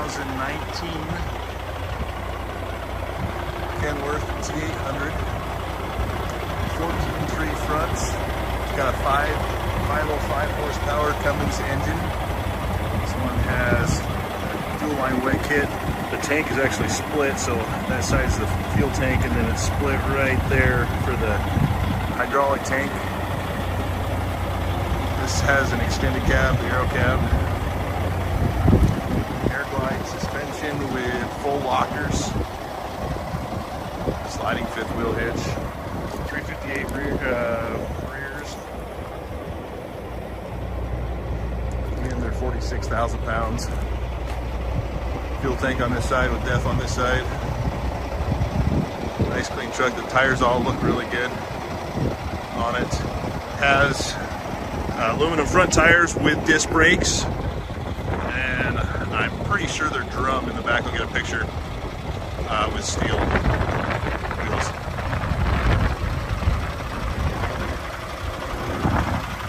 2019 Kenworth T800. 14 tree fronts. It's got a 505 horsepower Cummins engine. This one has a dual line wet kit. The tank is actually split, so that side's the fuel tank, and then it's split right there for the hydraulic tank. This has an extended cab, the aero cab. Air glide suspension with full lockers. Sliding fifth wheel hitch. 358 rears. Again, they're 46,000 pounds. Fuel tank on this side with depth on this side. Nice clean truck. The tires all look really good on it. Has aluminum front tires with disc brakes, and I'm pretty sure they're drum in the back. I'll get a picture with steel.